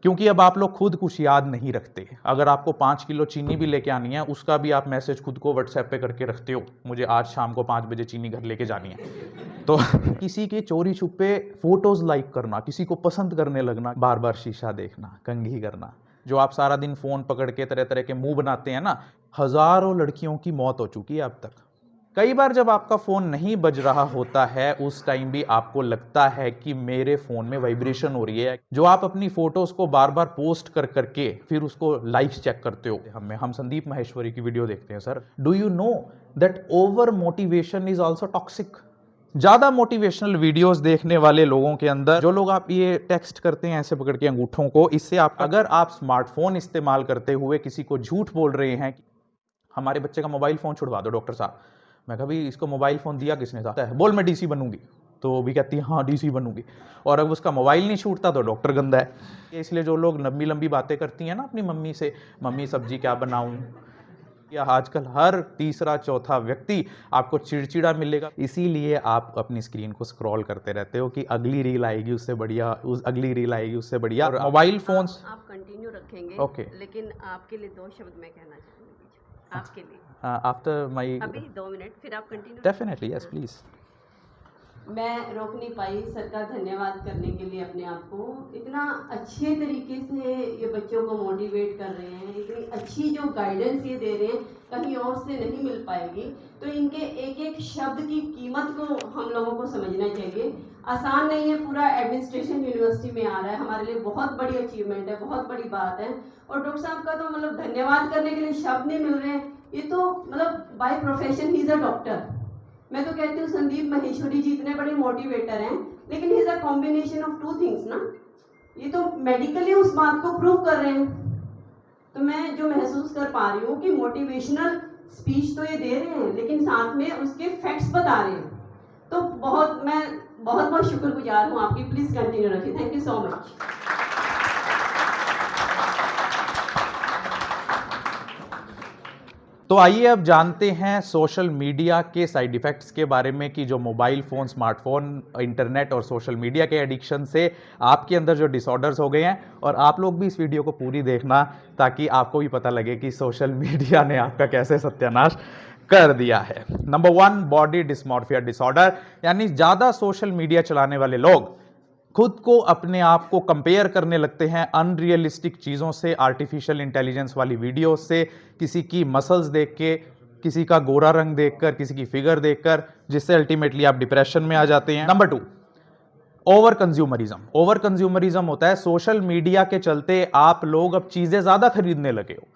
क्योंकि अब आप लोग खुद कुछ याद नहीं रखते। अगर आपको 5 किलो चीनी भी लेके आनी है, उसका भी आप मैसेज खुद को व्हाट्सएप पे करके रखते हो, मुझे आज शाम को 5 बजे चीनी घर लेके जानी है। तो किसी के चोरी छुपे फोटोज लाइक करना, किसी को पसंद करने लगना, बार बार शीशा देखना, कंघी करना, जो आप सारा दिन फोन पकड़ के तरह तरह के मुंह बनाते हैं ना, हजारों लड़कियों की मौत हो चुकी है अब तक। कई बार जब आपका फोन नहीं बज रहा होता है, उस टाइम भी आपको लगता है कि मेरे फोन में वाइब्रेशन हो रही है, जो आप अपनी फोटोज को बार बार पोस्ट कर करके फिर उसको लाइक्स चेक करते हो। हम संदीप माहेश्वरी की वीडियो देखते हैं। Sir, do you know that over motivation is also toxic. ज्यादा मोटिवेशनल वीडियोस देखने वाले लोगों के अंदर, जो लोग आप ये टेक्स्ट करते हैं ऐसे पकड़ के अंगूठों को, इससे आप, अगर आप स्मार्टफोन इस्तेमाल करते हुए किसी को झूठ बोल रहे हैं, हमारे बच्चे का मोबाइल फोन छुड़वा दो डॉक्टर साहब, मैं कहा भाई इसको मोबाइल फोन दिया किसने था, बोल मैं डीसी बनूंगी, तो वो भी कहती है हाँ डीसी बनूंगी, और अगर उसका मोबाइल नहीं छूटता तो डॉक्टर गंदा है। इसलिए जो लोग लंबी लंबी बातें करती हैं ना अपनी मम्मी से, मम्मी सब्जी क्या बनाऊं, या आजकल हर तीसरा चौथा व्यक्ति आपको चिड़चिड़ा मिलेगा, इसीलिए आप अपनी स्क्रीन को स्क्रॉल करते रहते हो कि अगली रील आएगी उससे बढ़िया, अगली रील आएगी उससे बढ़िया। और मोबाइल फोन्स आप कंटिन्यू रखेंगे, ओके, लेकिन आपके लिए 2 शब्द मैं कहना चाहूंगी आपके लिए, आफ्टर माई, अभी 2 मिनट, फिर आप कंटिन्यू। Definitely yes please. मैं रोक नहीं पाई सर का धन्यवाद करने के लिए अपने आप को। इतना अच्छे तरीके से ये बच्चों को मोटिवेट कर रहे हैं, इतनी अच्छी जो गाइडेंस ये दे रहे हैं, कहीं और से नहीं मिल पाएगी। तो इनके एक एक शब्द की कीमत को हम लोगों को समझना चाहिए। आसान नहीं है, पूरा एडमिनिस्ट्रेशन यूनिवर्सिटी में आ रहा है, हमारे लिए बहुत बड़ी अचीवमेंट है, बहुत बड़ी बात है। और डॉक्टर साहब का तो मतलब धन्यवाद करने के लिए शब्द नहीं मिल रहे हैं। ये तो मतलब by profession he is a doctor. मैं तो कहती हूँ संदीप माहेश्वरी जी इतने बड़े मोटिवेटर हैं, लेकिन he is a combination of 2 things ना। ये तो मेडिकली उस बात को प्रूव कर रहे हैं। तो मैं जो महसूस कर पा रही हूँ कि मोटिवेशनल स्पीच तो ये दे रहे हैं, लेकिन साथ में उसके फैक्ट्स बता रहे हैं। तो मैं बहुत बहुत शुक्रगुजार हूँ आपकी। प्लीज कंटिन्यू रखिए। Thank you so much. तो आइए अब जानते हैं सोशल मीडिया के साइड इफेक्ट्स के बारे में, कि जो मोबाइल फ़ोन, स्मार्टफोन, इंटरनेट और सोशल मीडिया के एडिक्शन से आपके अंदर जो डिसऑर्डर्स हो गए हैं। और आप लोग भी इस वीडियो को पूरी देखना, ताकि आपको भी पता लगे कि सोशल मीडिया ने आपका कैसे सत्यानाश कर दिया है। नंबर 1, बॉडी डिस्मॉर्फिया डिसऑर्डर, यानी ज़्यादा सोशल मीडिया चलाने वाले लोग खुद को, अपने आप को कंपेयर करने लगते हैं अनरियलिस्टिक चीज़ों से, आर्टिफिशियल इंटेलिजेंस वाली वीडियो से, किसी की मसल्स देख के, किसी का गोरा रंग देखकर, किसी की फिगर देखकर, जिससे अल्टीमेटली आप डिप्रेशन में आ जाते हैं। Number 2, over consumerism. Over consumerism होता है सोशल मीडिया के चलते आप लोग अब चीज़ें ज़्यादा खरीदने लगे हो,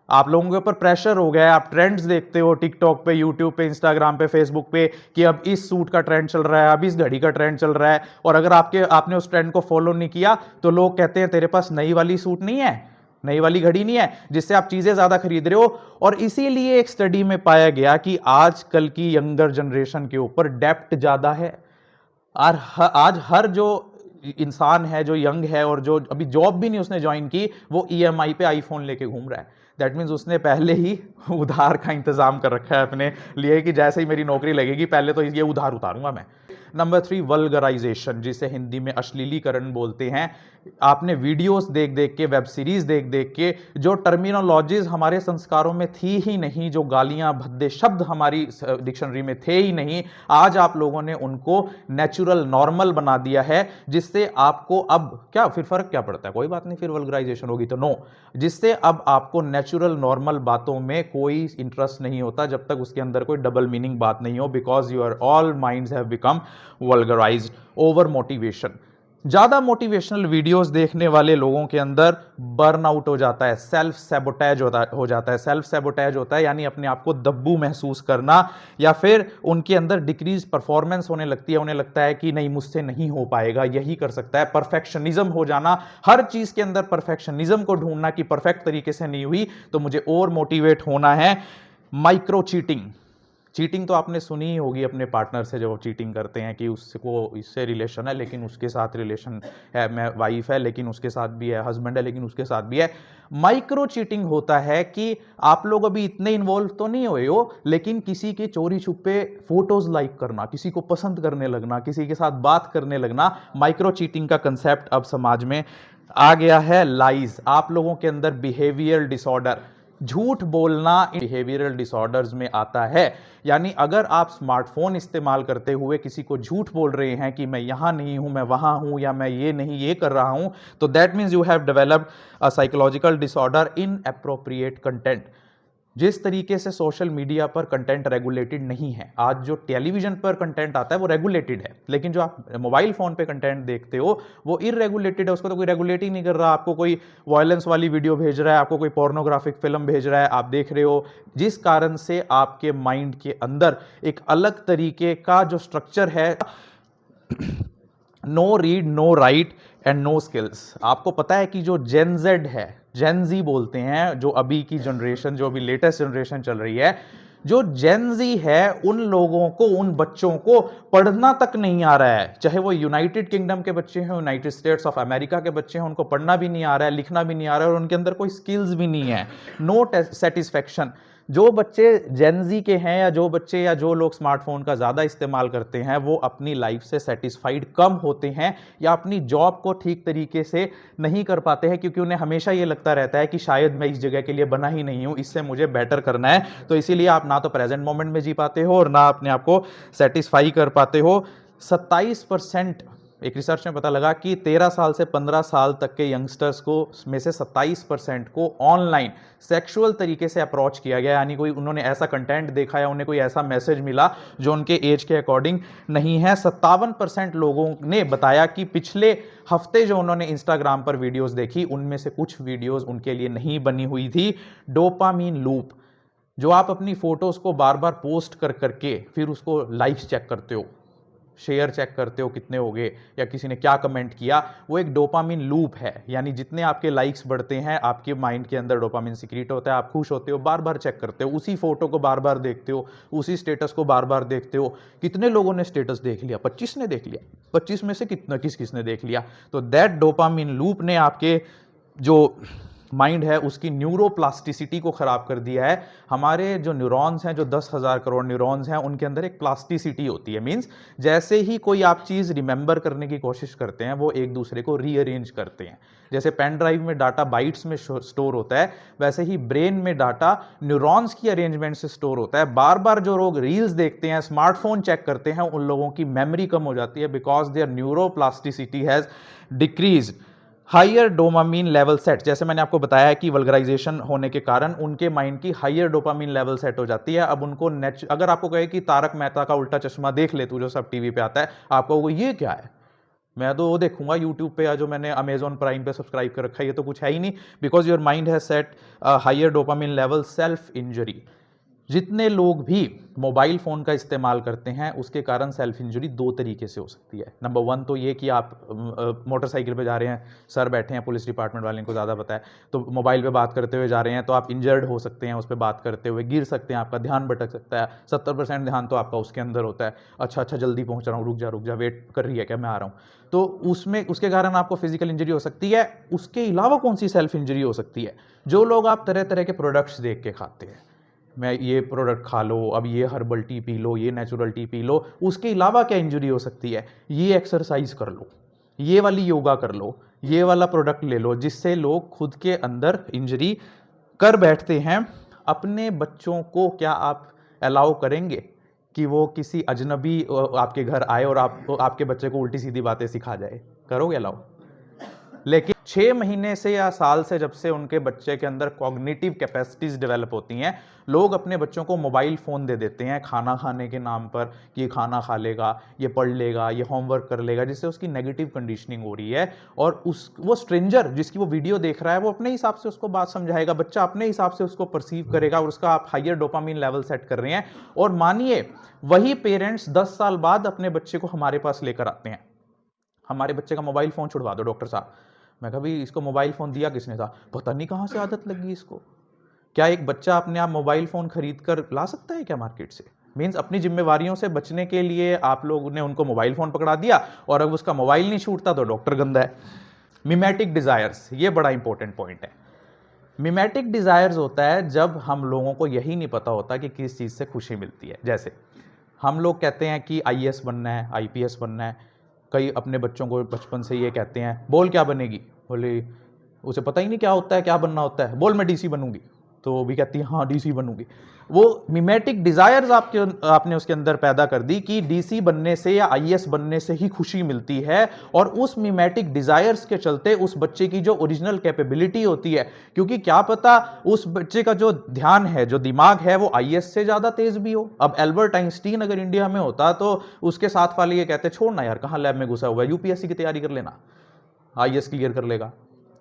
आप लोगों के ऊपर प्रेशर हो गया है, आप ट्रेंड्स देखते हो टिकटॉक पे, यूट्यूब पे, इंस्टाग्राम पे, फेसबुक पे, कि अब इस सूट का ट्रेंड चल रहा है, अब इस घड़ी का ट्रेंड चल रहा है, और अगर आपने उस ट्रेंड को फॉलो नहीं किया तो लोग कहते हैं तेरे पास नई वाली सूट नहीं है, नई वाली घड़ी नहीं है, जिससे आप चीजें ज्यादा खरीद रहे हो। और इसीलिए एक स्टडी में पाया गया कि आजकल की यंगर जनरेशन के ऊपर डेप्ट ज्यादा है। और आज हर जो इंसान है, जो यंग है और जो अभी जॉब भी नहीं उसने ज्वाइन की, वो ईएमआई पे आईफोन लेके घूम रहा है। दैट मीन्स उसने पहले ही उधार का इंतजाम कर रखा है अपने लिए, कि जैसे ही मेरी नौकरी लगेगी पहले तो ये उधार उतारूंगा मैं। नंबर 3, वल्गराइजेशन, जिसे हिंदी में अश्लीलीकरण बोलते हैं। आपने वीडियोस देख देख के, वेब सीरीज देख देख के, जो टर्मिनोलॉजीज हमारे संस्कारों में थी ही नहीं, जो गालियां भद्दे शब्द हमारी डिक्शनरी में थे ही नहीं, आज आप लोगों ने उनको नेचुरल नॉर्मल बना दिया है, जिससे आपको अब क्या फिर फर्क क्या पड़ता है, कोई बात नहीं फिर वल्गराइजेशन होगी तो नो, जिससे अब आपको नेचुरल नॉर्मल बातों में कोई इंटरेस्ट नहीं होता जब तक उसके अंदर कोई डबल मीनिंग बात नहीं हो, because your all minds have become vulgarised. Over motivation, ज्यादा मोटिवेशनल वीडियोस देखने वाले लोगों के अंदर बर्नआउट हो जाता है, सेल्फ सैबोटेज हो जाता है। सेल्फ सैबोटेज होता है यानी अपने आप को दब्बू महसूस करना, या फिर उनके अंदर डिक्रीज परफॉर्मेंस होने लगती है, उन्हें लगता है कि नहीं मुझसे नहीं हो पाएगा, यही कर सकता है। परफेक्शनिज्म हो जाना, हर चीज के अंदर परफेक्शनिज्म को ढूंढना कि परफेक्ट तरीके से नहीं हुई तो मुझे और मोटिवेट होना है। माइक्रो चीटिंग, चीटिंग तो आपने सुनी ही होगी अपने पार्टनर से, जब वो चीटिंग करते हैं कि उसको इससे रिलेशन है लेकिन उसके साथ रिलेशन है, मैं वाइफ है लेकिन उसके साथ भी है, हस्बैंड है लेकिन उसके साथ भी है। माइक्रो चीटिंग होता है कि आप लोग अभी इतने इन्वॉल्व तो नहीं हुए हो, लेकिन किसी के चोरी छुपे फोटोज लाइक करना, किसी को पसंद करने लगना, किसी के साथ बात करने लगना, माइक्रो चीटिंग का कंसेप्ट अब समाज में आ गया है लाइज। आप लोगों के अंदर बिहेवियर डिसऑर्डर, झूठ बोलना बिहेवियरल डिसऑर्डर्स में आता है। यानी अगर आप स्मार्टफोन इस्तेमाल करते हुए किसी को झूठ बोल रहे हैं कि मैं यहां नहीं हूं, मैं वहां हूं, या मैं ये नहीं ये कर रहा हूं, तो that means you have developed a psychological disorder in appropriate content. जिस तरीके से सोशल मीडिया पर कंटेंट रेगुलेटेड नहीं है, आज जो टेलीविजन पर कंटेंट आता है वो रेगुलेटेड है, लेकिन जो आप मोबाइल फोन पे कंटेंट देखते हो वो इरेगुलेटेड है, उसको तो कोई रेगुलेट ही नहीं कर रहा। आपको कोई वायलेंस वाली वीडियो भेज रहा है, आपको कोई पोर्नोग्राफिक फिल्म भेज रहा है, आप देख रहे हो, जिस कारण से आपके माइंड के अंदर एक अलग तरीके का जो स्ट्रक्चर है, no read no write and no skills. आपको पता है कि जो जेन जेड है, जेन जी बोलते हैं, जो अभी की जनरेशन, जो अभी लेटेस्ट जनरेशन चल रही है, जो जेन जी है, उन लोगों को, उन बच्चों को पढ़ना तक नहीं आ रहा है। चाहे वो यूनाइटेड किंगडम के बच्चे हैं, यूनाइटेड स्टेट्स ऑफ अमेरिका के बच्चे हैं, उनको पढ़ना भी नहीं आ रहा है, लिखना भी नहीं आ रहा है, और उनके अंदर कोई स्किल्स भी नहीं है। No satisfaction. जो बच्चे जेन जी के हैं, या जो बच्चे या जो लोग स्मार्टफोन का ज़्यादा इस्तेमाल करते हैं, वो अपनी लाइफ से सेटिस्फाइड कम होते हैं, या अपनी जॉब को ठीक तरीके से नहीं कर पाते हैं, क्योंकि उन्हें हमेशा ये लगता रहता है कि शायद मैं इस जगह के लिए बना ही नहीं हूँ, इससे मुझे बेटर करना है। तो इसीलिए आप ना तो प्रेजेंट मोमेंट में जी पाते हो और ना अपने आप को सेटिस्फाई कर पाते हो। 27%, एक रिसर्च में पता लगा कि 13 साल से 15 साल तक के यंगस्टर्स को में से 27% को ऑनलाइन सेक्सुअल तरीके से अप्रोच किया गया। यानी कोई उन्होंने ऐसा कंटेंट देखा या उन्हें कोई ऐसा मैसेज मिला जो उनके एज के अकॉर्डिंग नहीं है। 57% लोगों ने बताया कि पिछले हफ्ते जो उन्होंने इंस्टाग्राम पर वीडियोस देखी, उनमें से कुछ वीडियोस उनके लिए नहीं बनी हुई थी। डोपामीन लूप, जो आप अपनी फोटोज को बार बार पोस्ट कर करके फिर उसको लाइक्स चेक करते हो, शेयर चेक करते हो कितने हो गए, या किसी ने क्या कमेंट किया, वो एक डोपामिन लूप है। यानी जितने आपके लाइक्स बढ़ते हैं, आपके माइंड के अंदर डोपामिन सिक्रीट होता है, आप खुश होते हो, बार बार चेक करते हो, उसी फोटो को बार बार देखते हो, उसी स्टेटस को बार बार देखते हो। कितने लोगों ने स्टेटस देख लिया? 25 ने देख लिया। 25 में से कितना किस ने देख लिया? तो दैट डोपामिन लूप ने आपके जो माइंड है उसकी न्यूरोप्लास्टिसिटी को खराब कर दिया है। हमारे जो न्यूरॉन्स हैं, जो 10,000 करोड़ न्यूरॉन्स हैं, उनके अंदर एक प्लास्टिसिटी होती है। मींस जैसे ही कोई आप चीज रिमेंबर करने की कोशिश करते हैं, वो एक दूसरे को रीअरेंज करते हैं। जैसे पेन ड्राइव में डाटा बाइट्स में स्टोर होता है, वैसे ही ब्रेन में डाटा न्यूरॉन्स की अरेंजमेंट से स्टोर होता है। बार बार जो लोग रील्स देखते हैं, स्मार्टफोन चेक करते हैं, उन लोगों की मेमोरी कम हो जाती है, because there neuroplasticity has decrease. Higher dopamine level set, जैसे मैंने आपको बताया कि वल्गराइजेशन होने के कारण उनके माइंड की हाइयर डोपामिन लेवल सेट हो जाती है। अब उनको अगर आपको कहे कि तारक मेहता का उल्टा चश्मा देख ले तू, जो सब टीवी पे आता है, आपको वो ये क्या है, मैं तो वो देखूंगा यूट्यूब पे, या जो मैंने अमेजॉन प्राइम पे सब्सक्राइब कर रखा है, ये तो कुछ है ही नहीं। Because your mind has set higher dopamine level. Self injury, जितने लोग भी मोबाइल फ़ोन का इस्तेमाल करते हैं, उसके कारण सेल्फ इंजरी दो तरीके से हो सकती है। नंबर 1 तो ये कि आप मोटरसाइकिल पे जा रहे हैं, सर बैठे हैं, पुलिस डिपार्टमेंट वाले को ज़्यादा पता है, तो मोबाइल पे बात करते हुए जा रहे हैं, तो आप इंजर्ड हो सकते हैं, उस पर बात करते हुए गिर सकते हैं, आपका ध्यान भटक सकता है। 70% ध्यान तो आपका उसके अंदर होता है, अच्छा जल्दी पहुँच रहा हूँ, रुक जा, वेट कर रही है क्या, मैं आ रहा हूँ। तो उसमें उसके कारण आपको फिजिकल इंजरी हो सकती है। उसके अलावा कौन सी सेल्फ इंजरी हो सकती है? जो लोग आप तरह तरह के प्रोडक्ट्स देख के खाते हैं, मैं ये प्रोडक्ट खा लो, अब ये हर्बल टी पी लो, ये नेचुरल टी पी लो, उसके अलावा क्या इंजरी हो सकती है? ये एक्सरसाइज कर लो, ये वाली योगा कर लो, ये वाला प्रोडक्ट ले लो, जिससे लोग खुद के अंदर इंजरी कर बैठते हैं। अपने बच्चों को क्या आप अलाउ करेंगे कि वो किसी अजनबी आपके घर आए और आपके बच्चे को उल्टी सीधी बातें सिखा जाए? करोगे अलाउ? लेकिन 6 महीने से या साल से, जब से उनके बच्चे के अंदर कॉग्निटिव कैपेसिटीज डेवलप होती हैं, लोग अपने बच्चों को मोबाइल फ़ोन दे देते हैं खाना खाने के नाम पर, कि ये खाना खा लेगा, ये पढ़ लेगा, ये होमवर्क कर लेगा, जिससे उसकी नेगेटिव कंडीशनिंग हो रही है। और वो स्ट्रेंजर जिसकी वो वीडियो देख रहा है, वो अपने हिसाब से उसको बात समझाएगा, बच्चा अपने हिसाब से उसको परसीव करेगा, और उसका आप हाइयर डोपामिन लेवल सेट कर रहे हैं। और मानिए वही पेरेंट्स 10 साल बाद अपने बच्चे को हमारे पास लेकर आते हैं, हमारे बच्चे का मोबाइल फ़ोन छुड़वा दो डॉक्टर साहब। मैं कहा भाई इसको मोबाइल फ़ोन दिया किसने था? पता नहीं कहाँ से आदत लगी इसको। क्या एक बच्चा अपने आप मोबाइल फ़ोन खरीद कर ला सकता है क्या मार्केट से? मीन्स अपनी जिम्मेवारियों से बचने के लिए आप लोगों ने उनको मोबाइल फ़ोन पकड़ा दिया, और अब उसका मोबाइल नहीं छूटता तो डॉक्टर गंदा है। मिमेटिक डिज़ायर्स, ये बड़ा इंपॉर्टेंट पॉइंट है। मिमेटिक डिज़ायर्स होता है जब हम लोगों को यही नहीं पता होता कि किस चीज़ से खुशी मिलती है। जैसे हम लोग कहते हैं कि IAS बनना है, IPS बनना है, कई अपने बच्चों को बचपन से ये कहते हैं, बोल क्या बनेगी? बोले उसे पता ही नहीं क्या होता है, क्या बनना होता है, बोल मैं डीसी बनूंगी। तो वो भी कहती है हाँ डीसी बनूंगी। वो मिमेटिक डिजायर्स आपने उसके अंदर पैदा कर दी कि डीसी बनने से या आईएएस बनने से ही खुशी मिलती है, और उस मिमेटिक डिजायर्स के चलते उस बच्चे की जो ओरिजिनल कैपेबिलिटी होती है, क्योंकि क्या पता उस बच्चे का जो ध्यान है, जो दिमाग है, वो आईएएस से ज्यादा तेज भी हो। अब एल्बर्ट आइंस्टीन अगर इंडिया में होता तो उसके साथ वाले ये कहते छोड़ना यार, कहां लैब में घुसा हुआ है, यूपीएससी की तैयारी कर लेना, आईएएस क्लियर कर लेगा।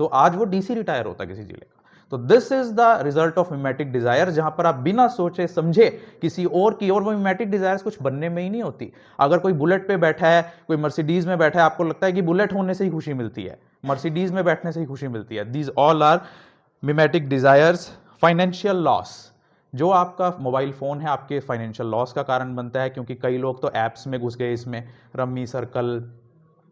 तो आज वो डीसी रिटायर होता किसी जिले का। तो this is the result of mimetic desire, जहां पर आप बिना सोचे समझे किसी और की, और वो मिमेटिक डिजायर्स कुछ बनने में ही नहीं होती। अगर कोई बुलेट पे बैठा है, कोई मर्सिडीज में बैठा है, आपको लगता है कि बुलेट होने से ही खुशी मिलती है, मर्सिडीज में बैठने से ही खुशी मिलती है। These all are mimetic desires. Financial loss, जो आपका मोबाइल फोन है आपके फाइनेंशियल लॉस का कारण बनता है, क्योंकि कई लोग तो एप्स में घुस गए, इसमें रम्मी सर्कल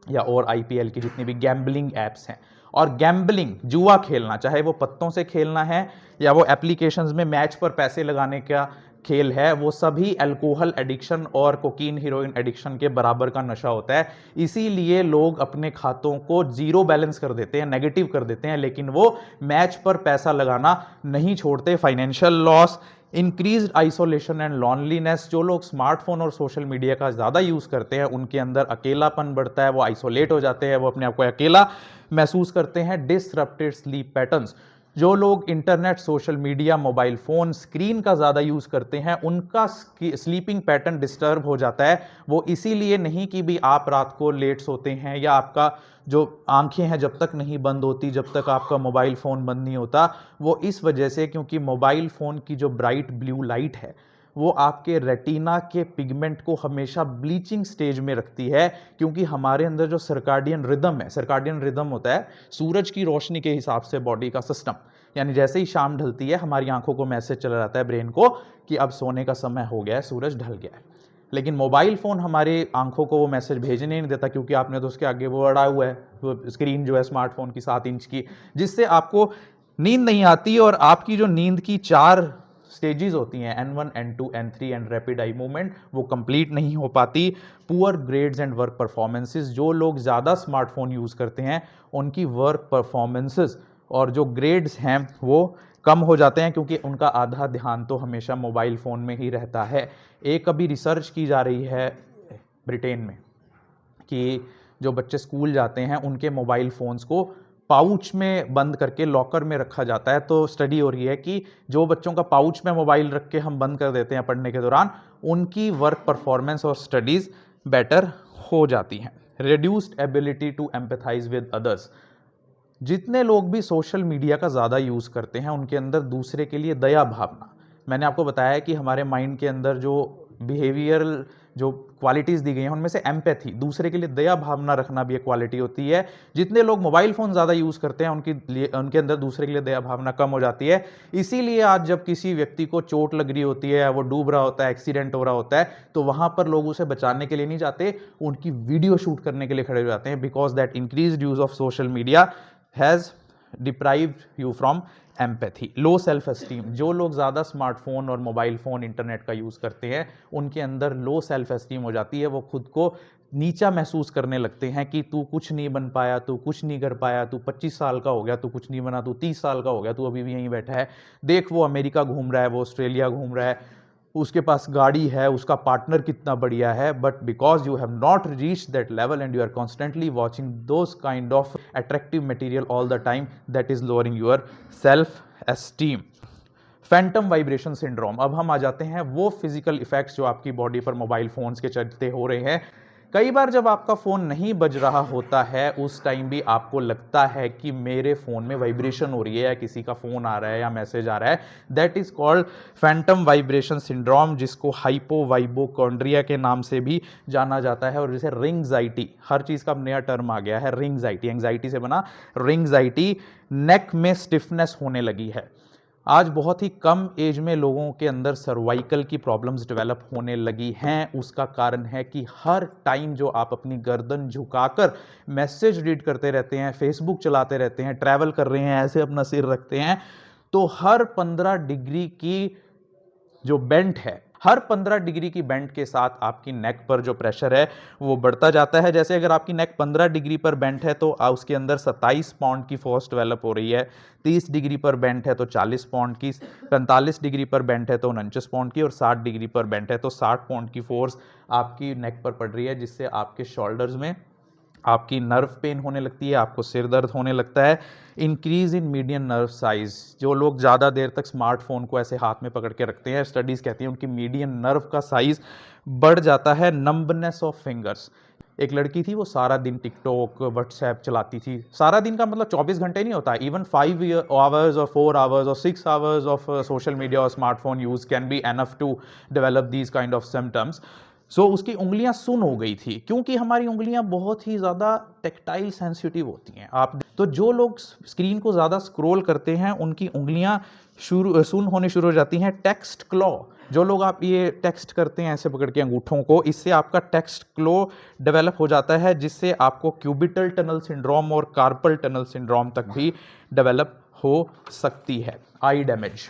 या और आईपीएल की जितनी भी गैम्बलिंग एप्स हैं, और गैम्बलिंग जुआ खेलना, चाहे वो पत्तों से खेलना है या वो एप्लीकेशंस में मैच पर पैसे लगाने का खेल है, वो सभी अल्कोहल एडिक्शन और कोकीन हीरोइन एडिक्शन के बराबर का नशा होता है। इसीलिए लोग अपने खातों को जीरो बैलेंस कर देते हैं, नेगेटिव कर देते हैं, लेकिन वो मैच पर पैसा लगाना नहीं छोड़ते। Financial loss, increased isolation and loneliness, जो लोग स्मार्टफोन और सोशल मीडिया का ज़्यादा यूज़ करते हैं उनके अंदर अकेलापन बढ़ता है, वो आइसोलेट हो जाते हैं, वो अपने आप को अकेला महसूस करते हैं। डिसरप्टेड स्लीप पैटर्न्स, जो लोग internet, social media, mobile phone, screen का ज़्यादा यूज़ करते हैं उनका स्लीपिंग पैटर्न डिस्टर्ब हो जाता है। वो इसीलिए नहीं कि भी आप रात को लेट सोते हैं या आपका जो आंखें हैं जब तक नहीं बंद होती, जब तक आपका मोबाइल फ़ोन बंद नहीं होता, वो इस वजह से क्योंकि मोबाइल फ़ोन की जो ब्राइट ब्लू लाइट है वो आपके रेटिना के पिगमेंट को हमेशा ब्लीचिंग स्टेज में रखती है। क्योंकि हमारे अंदर जो सर्काडियन रिदम है, सर्काडियन रिदम होता है सूरज की रोशनी के हिसाब से बॉडी का सिस्टम, यानी जैसे ही शाम ढलती है हमारी आंखों को मैसेज चला जाता है ब्रेन को कि अब सोने का समय हो गया है, सूरज ढल गया है। लेकिन मोबाइल फ़ोन हमारे आंखों को वो मैसेज भेजने ही नहीं देता, क्योंकि आपने तो उसके आगे वो अड़ा हुआ है, वो स्क्रीन जो है स्मार्टफोन की 7 इंच की, जिससे आपको नींद नहीं आती। और आपकी जो नींद की 4 स्टेजेस होती हैं, N1, N2, N3 and rapid eye movement, वो कंप्लीट नहीं हो पाती। Poor grades and work performances, जो लोग ज़्यादा स्मार्टफोन यूज़ करते हैं उनकी वर्क परफॉर्मेंसेस और जो ग्रेड्स हैं वो कम हो जाते हैं, क्योंकि उनका आधा ध्यान तो हमेशा मोबाइल फ़ोन में ही रहता है। एक अभी रिसर्च की जा रही है ब्रिटेन में कि जो बच्चे स्कूल जाते हैं उनके मोबाइल फ़ोन्स को पाउच में बंद करके लॉकर में रखा जाता है। तो स्टडी हो रही है कि जो बच्चों का पाउच में मोबाइल रख के हम बंद कर देते हैं पढ़ने के दौरान, उनकी वर्क परफॉर्मेंस और स्टडीज़ बेटर हो जाती हैं। Reduced ability to empathise with others, जितने लोग भी सोशल मीडिया का ज़्यादा यूज़ करते हैं उनके अंदर दूसरे के लिए दया भावना, मैंने आपको बताया कि हमारे माइंड के अंदर जो बिहेवियरल जो क्वालिटीज़ दी गई हैं उनमें से एम्पैथी, दूसरे के लिए दया भावना रखना भी एक क्वालिटी होती है। जितने लोग मोबाइल फ़ोन ज़्यादा यूज़ करते हैं उनके अंदर दूसरे के लिए दया भावना कम हो जाती है। इसीलिए आज जब किसी व्यक्ति को चोट लग रही होती है, वो डूब रहा होता है, एक्सीडेंट हो रहा होता है, तो वहाँ पर लोग उसे बचाने के लिए नहीं जाते, उनकी वीडियो शूट करने के लिए खड़े हो जाते हैं, because that increased use of social media has deprived you from empathy. Low self esteem, जो लोग ज़्यादा स्मार्टफोन और मोबाइल फ़ोन इंटरनेट का यूज़ करते हैं उनके अंदर लो सेल्फ एस्टीम हो जाती है। वो खुद को नीचा महसूस करने लगते हैं कि तू कुछ नहीं बन पाया, तू कुछ नहीं कर पाया, तू 25 साल का हो गया, तू कुछ नहीं बना, तू 30 साल का हो गया, तू अभी भी यहीं बैठा है, देख वो अमेरिका घूम रहा है, वो ऑस्ट्रेलिया घूम रहा है, उसके पास गाड़ी है, उसका पार्टनर कितना बढ़िया है। But because you have not reach that level and you are constantly watching those kind of attractive material all the time, that is lowering your self esteem. Phantom vibration syndrome, अब हम आ जाते हैं वो physical effects जो आपकी body पर mobile phones के चलते हो रहे हैं। कई बार जब आपका फ़ोन नहीं बज रहा होता है उस टाइम भी आपको लगता है कि मेरे फ़ोन में वाइब्रेशन हो रही है या किसी का फ़ोन आ रहा है या मैसेज आ रहा है। That is called Phantom vibration syndrome, जिसको हाइपोवाइब्रोकॉन्ड्रिया के नाम से भी जाना जाता है। और जैसे रिंगजाइटी, हर चीज़ का नया टर्म आ गया है, रिंगजाइटी, एंग्जाइटी से बना रिंगजाइटी। नेक में स्टिफनेस होने लगी है। आज बहुत ही कम एज में लोगों के अंदर सर्वाइकल की प्रॉब्लम्स डेवलप होने लगी हैं। उसका कारण है कि हर टाइम जो आप अपनी गर्दन झुकाकर मैसेज रीड करते रहते हैं, फेसबुक चलाते रहते हैं, ट्रैवल कर रहे हैं, ऐसे अपना सिर रखते हैं, तो हर 15 डिग्री की जो बेंट है हर 15 डिग्री की बेंट के साथ आपकी नेक पर जो प्रेशर है वो बढ़ता जाता है। जैसे अगर आपकी नेक 15 डिग्री पर बेंट है तो उसके अंदर 27 पाउंड की फोर्स डेवलप हो रही है। 30 डिग्री पर बेंट है तो 40 पाउंड की, 45 डिग्री पर बेंट है तो 49 पाउंड की, और 60 डिग्री पर बेंट है तो 60 पाउंड की फोर्स आपकी नेक पर पड़ रही है, जिससे आपके शोल्डर्स में आपकी नर्व पेन होने लगती है, आपको सिर दर्द होने लगता है। Increase in median nerve size, जो लोग ज़्यादा देर तक स्मार्टफोन को ऐसे हाथ में पकड़ के रखते हैं, स्टडीज़ कहती हैं उनकी मीडियन नर्व का साइज बढ़ जाता है। नंबनेस ऑफ फिंगर्स, एक लड़की थी वो सारा दिन टिकटॉक व्हाट्सएप चलाती थी, सारा दिन का मतलब 24 घंटे नहीं होता, इवन 5 आवर्स और 4 आवर्स और 6 आवर्स ऑफ सोशल मीडिया और smartphone use can be enough to develop these kind of symptoms. So उसकी उंगलियां सुन हो गई थी, क्योंकि हमारी उंगलियां बहुत ही ज़्यादा टेक्टाइल सेंसिटिव होती हैं। आप तो जो लोग स्क्रीन को ज़्यादा स्क्रॉल करते हैं उनकी उंगलियां सुन होने शुरू हो जाती हैं। टेक्स्ट क्लॉ, जो लोग आप ये टेक्स्ट करते हैं ऐसे पकड़ के अंगूठों को, इससे आपका टेक्स्ट क्लॉ डेवलप हो जाता है, जिससे आपको क्यूबिटल टनल सिंड्रोम और कार्पल टनल सिंड्रोम तक भी डेवलप हो सकती है। आई डैमेज,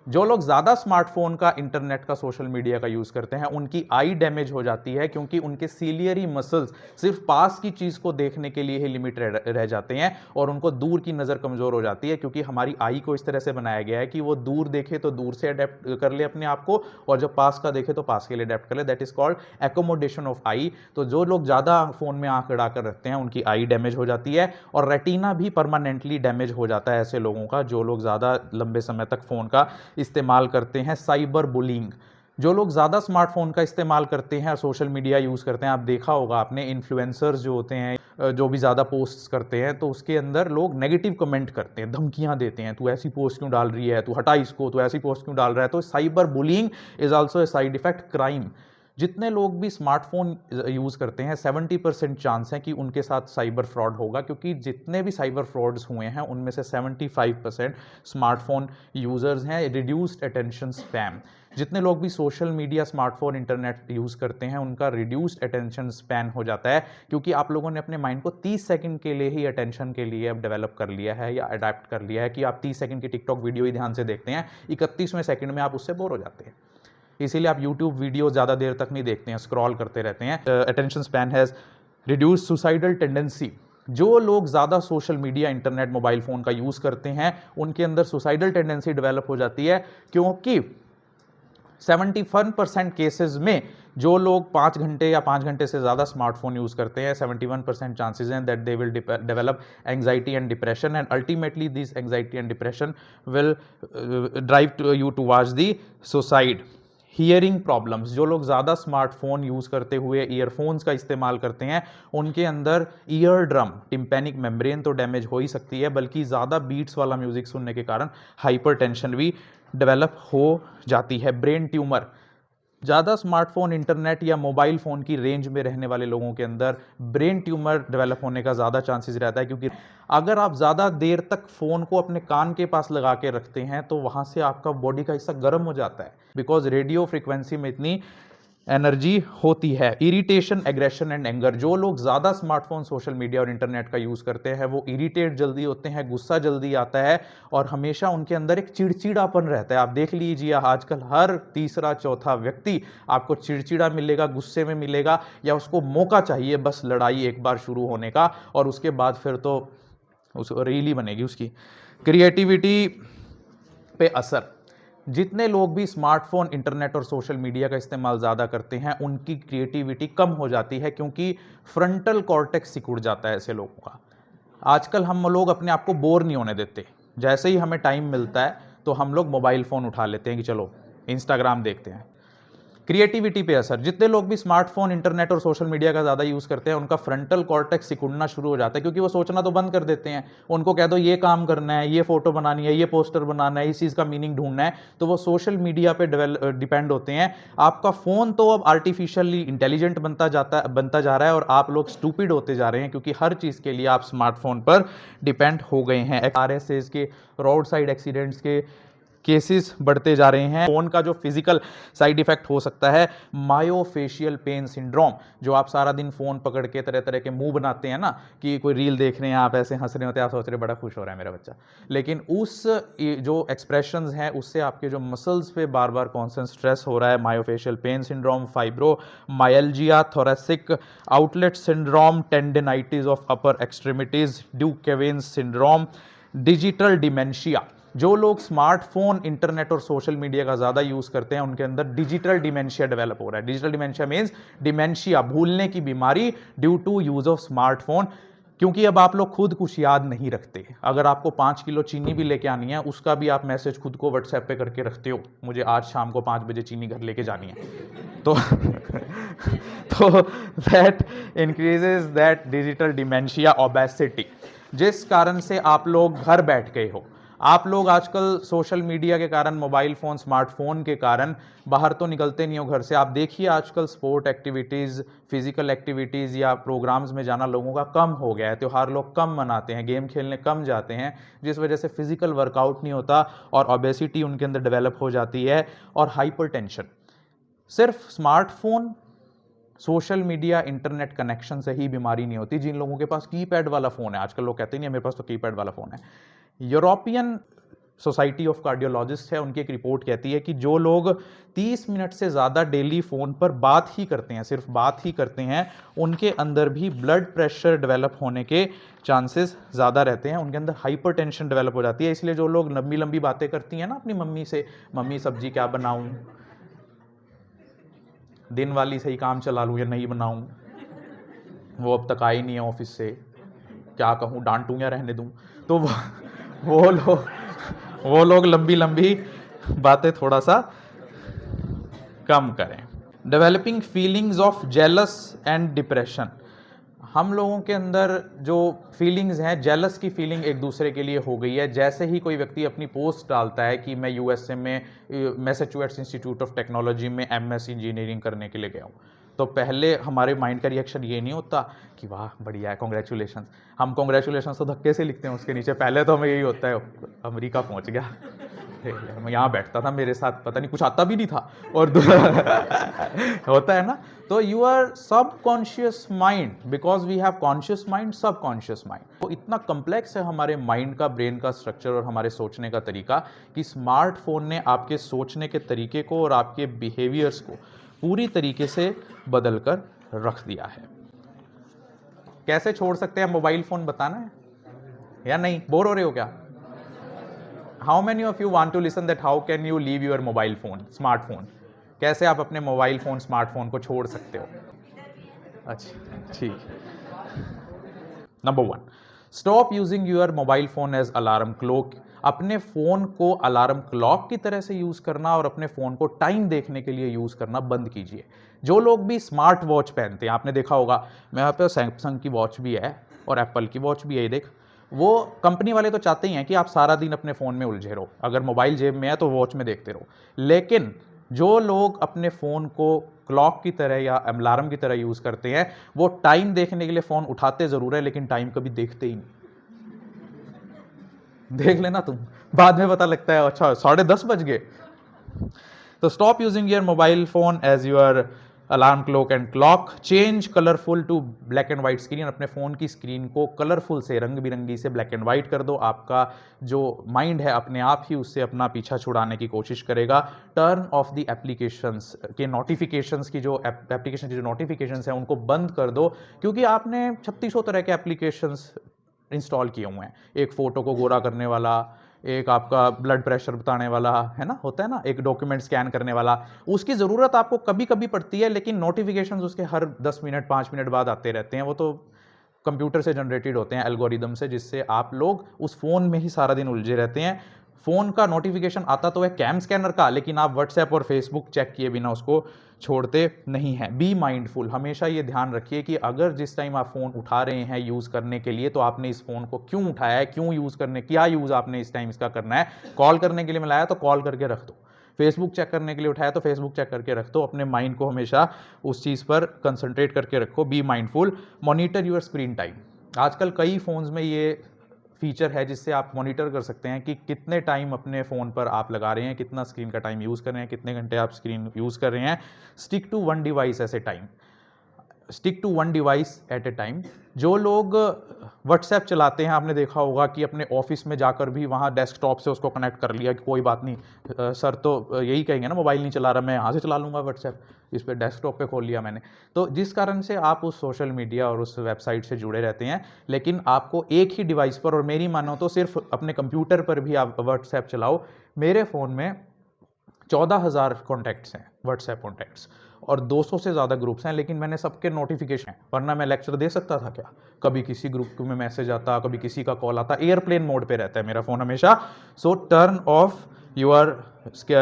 जो लोग ज़्यादा स्मार्टफोन का, इंटरनेट का, सोशल मीडिया का यूज़ करते हैं उनकी आई डैमेज हो जाती है, क्योंकि उनके सीलियरी मसल्स सिर्फ पास की चीज़ को देखने के लिए ही लिमिट रह जाते हैं और उनको दूर की नज़र कमज़ोर हो जाती है, क्योंकि हमारी आई को इस तरह से बनाया गया है कि वो दूर देखे तो दूर से अडेप्ट कर ले अपने आप को, और जब पास का देखे तो पास के लिए अडेप्ट कर ले। That is called accommodation of eye. तो जो लोग ज़्यादा फ़ोन में आँख अड़ा कर रखते हैं उनकी आई डैमेज हो जाती है, और रेटिना भी परमानेंटली डैमेज हो जाता है ऐसे लोगों का, जो लोग ज़्यादा लंबे समय तक फ़ोन का इस्तेमाल करते हैं। साइबर बुलिंग, जो लोग ज़्यादा स्मार्टफोन का इस्तेमाल करते हैं और सोशल मीडिया यूज़ करते हैं, आप देखा होगा आपने, इन्फ्लुएंसर्स जो होते हैं जो भी ज़्यादा पोस्ट्स करते हैं तो उसके अंदर लोग नेगेटिव कमेंट करते हैं, धमकियां देते हैं, तू ऐसी पोस्ट क्यों डाल रही है, तू हटा इसको, तू ऐसी पोस्ट क्यों डाल रहा है। तो cyber bullying is also a side effect crime. जितने लोग भी स्मार्टफोन यूज़ करते हैं 70% चांस है कि उनके साथ साइबर फ्रॉड होगा, क्योंकि जितने भी साइबर फ्रॉड्स हुए हैं उनमें से 75% स्मार्टफोन यूज़र्स हैं। रिड्यूस्ड अटेंशन स्पैन, जितने लोग भी social media, smartphone, internet use करते हैं उनका रिड्यूस्ड अटेंशन स्पैन हो जाता है, क्योंकि आप लोगों ने अपने माइंड को 30 सेकंड के लिए ही अटेंशन के लिए अब डेवलप कर लिया है या अडेप्ट कर लिया है कि आप 30 सेकंड की टिकटॉक वीडियो ही ध्यान से देखते हैं, 31वें सेकंड में आप उससे बोर हो जाते हैं। इसीलिए आप यूट्यूब वीडियो ज़्यादा देर तक नहीं देखते हैं, स्क्रॉल करते रहते हैं। Attention span has reduce suicidal tendency, जो लोग ज़्यादा social media, internet, mobile phone का यूज़ करते हैं उनके अंदर सुसाइडल टेंडेंसी डेवलप हो जाती है, क्योंकि 71% केसेस में जो लोग 5 घंटे या 5 घंटे से ज़्यादा स्मार्टफोन यूज़ करते हैं, 71% चांसेस हैं that they will develop anxiety and depression, and ultimately this anxiety and depression will drive you towards the suicide. Hearing problems, जो लोग ज़्यादा स्मार्टफोन यूज़ करते हुए ईयरफोन्स का इस्तेमाल करते हैं उनके अंदर ईयर ड्रम, टिम्पैनिक मेम्ब्रेन तो डैमेज हो ही सकती है, बल्कि ज़्यादा बीट्स वाला म्यूज़िक सुनने के कारण हाइपरटेंशन भी डेवलप हो जाती है। ब्रेन ट्यूमर, ज़्यादा स्मार्टफोन, इंटरनेट या मोबाइल फ़ोन की रेंज में रहने वाले लोगों के अंदर ब्रेन ट्यूमर डेवलप होने का ज़्यादा चांसेस रहता है, क्योंकि अगर आप ज़्यादा देर तक फ़ोन को अपने कान के पास लगा के रखते हैं तो वहाँ से आपका बॉडी का हिस्सा गर्म हो जाता है, बिकॉज रेडियो फ्रिक्वेंसी में इतनी एनर्जी होती है। इरिटेशन, एग्रेशन एंड एंगर, जो लोग ज़्यादा स्मार्टफोन, सोशल मीडिया और इंटरनेट का यूज़ करते हैं वो इरिटेट जल्दी होते हैं, गुस्सा जल्दी आता है, और हमेशा उनके अंदर एक चिड़चिड़ापन रहता है। आप देख लीजिए आजकल हर तीसरा चौथा व्यक्ति आपको चिड़चिड़ा मिलेगा, गुस्से में मिलेगा, या उसको मौका चाहिए बस लड़ाई एक बार शुरू होने का, और उसके बाद फिर तो उस रील ही बनेगी उसकी। क्रिएटिविटी पे असर, जितने लोग भी स्मार्टफोन, इंटरनेट और सोशल मीडिया का इस्तेमाल ज़्यादा करते हैं उनकी क्रिएटिविटी कम हो जाती है, क्योंकि फ्रंटल कॉर्टेक्स सिकुड़ जाता है ऐसे लोगों का। आजकल हम लोग अपने आप को बोर नहीं होने देते, जैसे ही हमें टाइम मिलता है तो हम लोग मोबाइल फ़ोन उठा लेते हैं कि चलो इंस्टाग्राम देखते हैं। क्रिएटिविटी पे असर, जितने लोग भी स्मार्टफोन, इंटरनेट और सोशल मीडिया का ज़्यादा यूज़ करते हैं उनका फ्रंटल कॉर्टेक्स सिकुड़ना शुरू हो जाता है, क्योंकि वो सोचना तो बंद कर देते हैं। उनको कह दो ये काम करना है, ये फोटो बनानी है, ये पोस्टर बनाना है, इस चीज़ का मीनिंग ढूंढना है, तो वो सोशल मीडिया पे डिपेंड होते हैं। आपका फ़ोन तो अब आर्टिफिशियली इंटेलिजेंट बनता जा रहा है, और आप लोग स्टूपिड होते जा रहे हैं, क्योंकि हर चीज़ के लिए आप स्मार्टफोन पर डिपेंड हो गए हैं। RSAs के, रोड साइड एक्सीडेंट्स के केसेस बढ़ते जा रहे हैं। फ़ोन का जो फिजिकल साइड इफेक्ट हो सकता है मायोफेशियल पेन सिंड्रोम, जो आप सारा दिन फ़ोन पकड़ के तरह तरह के मुंह बनाते हैं ना, कि कोई रील देख रहे हैं, आप ऐसे हंस रहे होते हैं, आप सोच रहे बड़ा खुश हो रहा है मेरा बच्चा, लेकिन उस जो एक्सप्रेशंस हैं उससे आपके जो मसल्स पे बार बार कॉन्स्टेंट स्ट्रेस हो रहा है। Myofascial pain syndrome, fibromyalgia, thoracic outlet syndrome, tendinitis of upper extremities, De Quervain syndrome, digital dementia. जो लोग स्मार्टफोन, इंटरनेट और सोशल मीडिया का ज़्यादा यूज़ करते हैं उनके अंदर डिजिटल डिमेंशिया डेवलप हो रहा है। डिजिटल डिमेंशिया मीन्स डिमेंशिया, भूलने की बीमारी due to use of smartphone, क्योंकि अब आप लोग खुद कुछ याद नहीं रखते। अगर आपको 5 किलो चीनी भी लेके आनी है, उसका भी आप मैसेज खुद को व्हाट्सएप पे करके रखते हो, मुझे आज शाम को 5 बजे चीनी घर लेके जानी है। तो तो that increases that digital dementia, obesity, जिस कारण से आप लोग घर बैठ गए हो। आप लोग आजकल सोशल मीडिया के कारण, मोबाइल फ़ोन, स्मार्टफोन के कारण बाहर तो निकलते नहीं हो घर से। आप देखिए आजकल स्पोर्ट एक्टिविटीज़, फिजिकल एक्टिविटीज़ या प्रोग्राम्स में जाना लोगों का कम हो गया है। त्यौहार लोग कम मनाते हैं, गेम खेलने कम जाते हैं, जिस वजह से फिजिकल वर्कआउट नहीं होता और ओबेसिटी उनके अंदर डेवलप हो जाती है। और हाइपरटेंशन, सिर्फ smartphone, social media, internet connection से ही बीमारी नहीं होती। जिन लोगों के पास कीपैड वाला फ़ोन है, आजकल लोग कहते नहीं है मेरे पास तो कीपैड वाला फ़ोन है। यूरोपियन सोसाइटी ऑफ कार्डियोलॉजिस्ट है, उनकी एक रिपोर्ट कहती है कि जो लोग 30 मिनट से ज़्यादा डेली फ़ोन पर बात ही करते हैं, सिर्फ बात ही करते हैं, उनके अंदर भी ब्लड प्रेशर डेवलप होने के चांसेस ज़्यादा रहते हैं, उनके अंदर हाइपरटेंशन डेवलप हो जाती है। इसलिए जो लोग लंबी लंबी बातें करती हैं ना अपनी मम्मी से, मम्मी सब्जी क्या बनाऊं, दिन वाली सही काम चला लूँ या नहीं बनाऊं, वो अब तक आई नहीं है ऑफिस से, क्या कहूँ, डांटूं या रहने दूं, तो वो लोग लंबी लंबी बातें थोड़ा सा कम करें। Developing feelings of jealous and depression, हम लोगों के अंदर जो फीलिंग्स हैं, जेलस की फीलिंग एक दूसरे के लिए हो गई है। जैसे ही कोई व्यक्ति अपनी पोस्ट डालता है कि मैं यूएसए में मैसाचुसेट्स इंस्टीट्यूट ऑफ टेक्नोलॉजी में एमएस इंजीनियरिंग करने के लिए गया हूँ, तो पहले हमारे माइंड का रिएक्शन ये नहीं होता कि वाह बढ़िया है, कॉन्ग्रेचुलेशन। हम कॉन्ग्रेचुलेशन तो धक्के से लिखते हैं उसके नीचे, पहले तो हमें यही होता है अमेरिका पहुँच गया, मैं यहाँ बैठता था, मेरे साथ पता नहीं कुछ आता भी नहीं था, और होता है ना। तो your subconscious mind, because we have conscious mind, subconscious mind, तो इतना कम्प्लेक्स है हमारे माइंड का, ब्रेन का स्ट्रक्चर और हमारे सोचने का तरीका, कि स्मार्टफोन ने आपके सोचने के तरीके को और आपके बिहेवियर्स को पूरी तरीके से बदल कर रख दिया है। कैसे छोड़ सकते हैं मोबाइल फोन, बताना है या नहीं? बोर हो रहे हो क्या? How many of you want to listen that how can you leave your mobile phone, smartphone? कैसे आप अपने मोबाइल फोन, स्मार्टफोन को छोड़ सकते हो? अच्छा ठीक। Number 1, stop using your mobile phone as alarm clock. अपने फ़ोन को अलार्म क्लॉक की तरह से यूज़ करना और अपने फ़ोन को टाइम देखने के लिए यूज़ करना बंद कीजिए। जो लोग भी स्मार्ट वॉच पहनते हैं, आपने देखा होगा, मेरे पे सैमसंग की वॉच भी है और एप्पल की वॉच भी है, देख, वो कंपनी वाले तो चाहते ही हैं कि आप सारा दिन अपने फ़ोन में उलझे रहो, अगर मोबाइल जेब में है तो वॉच में देखते रहो। लेकिन जो लोग अपने फ़ोन को क्लॉक की तरह या अलार्म की तरह यूज़ करते हैं, वो टाइम देखने के लिए फ़ोन उठाते ज़रूर है लेकिन टाइम कभी देखते ही नहीं। देख लेना तुम, बाद में पता लगता है अच्छा 10:30 बज गए। तो stop using your mobile phone as your alarm clock and clock. Change colourful to black and white screen. अपने फ़ोन की स्क्रीन को कलरफुल से, रंग बिरंगी से ब्लैक एंड व्हाइट कर दो। आपका जो माइंड है अपने आप ही उससे अपना पीछा छुड़ाने की कोशिश करेगा। टर्न ऑफ द एप्लीकेशंस के नोटिफिकेशंस की जो एप्लीकेशन की जो नोटिफिकेशंस हैं उनको बंद कर दो, क्योंकि आपने 3600 तरह के एप्लीकेशंस इंस्टॉल किए हुए हैं। एक फ़ोटो को गोरा करने वाला, एक आपका ब्लड प्रेशर बताने वाला, है ना, होता है ना, एक डॉक्यूमेंट स्कैन करने वाला। उसकी ज़रूरत आपको कभी कभी पड़ती है, लेकिन नोटिफिकेशंस उसके हर 10 मिनट 5 मिनट बाद आते रहते हैं। वो तो कंप्यूटर से जनरेटेड होते हैं, एल्गोरिदम से, जिससे आप लोग उस फ़ोन में ही सारा दिन उलझे रहते हैं। फ़ोन का नोटिफिकेशन आता तो है कैम स्कैनर का, लेकिन आप व्हाट्सएप और फेसबुक चेक किए बिना उसको छोड़ते नहीं हैं। Be mindful. हमेशा ये ध्यान रखिए कि अगर जिस टाइम आप फ़ोन उठा रहे हैं यूज़ करने के लिए, तो आपने इस फ़ोन को क्यों उठाया है, क्यों यूज़ करने, क्या यूज़ आपने इस टाइम इसका करना है। कॉल करने के लिए मिलाया तो कॉल करके रख दो, फेसबुक चेक करने के लिए उठाया तो फेसबुक चेक करके रख दो। अपने माइंड को हमेशा उस चीज़ पर कंसंट्रेट करके रखो। Be mindful. Monitor your screen time. आजकल कई फ़ोन्स में ये फीचर है जिससे आप मॉनिटर कर सकते हैं कि कितने टाइम अपने फ़ोन पर आप लगा रहे हैं, कितना स्क्रीन का टाइम यूज़ कर रहे हैं, कितने घंटे आप स्क्रीन यूज़ कर रहे हैं। Stick to one device at a time, stick to one device at a time. जो लोग व्हाट्सएप चलाते हैं, आपने देखा होगा कि अपने ऑफिस में जाकर भी वहाँ डेस्कटॉप से उसको कनेक्ट कर लिया कि कोई बात नहीं, सर तो यही कहेंगे ना मोबाइल नहीं चला रहा, मैं यहाँ से चला लूँगा व्हाट्सएप, इस पर डेस्कटॉप पे खोल लिया मैंने। तो जिस कारण से आप उस सोशल मीडिया और उस वेबसाइट से जुड़े रहते हैं, लेकिन आपको एक ही डिवाइस पर, और मेरी मानो तो सिर्फ अपने कंप्यूटर पर भी आप व्हाट्सएप चलाओ। मेरे फ़ोन में 14,000 कॉन्टैक्ट्स हैं, व्हाट्सएप कॉन्टैक्ट्स, और 200 से ज़्यादा ग्रुप्स हैं, लेकिन मैंने सबके नोटिफिकेशन हैं, वरना मैं लेक्चर दे सकता था क्या। कभी किसी ग्रुप में मैसेज आता, कभी किसी का कॉल आता, एयरप्लेन मोड पे रहता है मेरा फ़ोन हमेशा। सो turn off your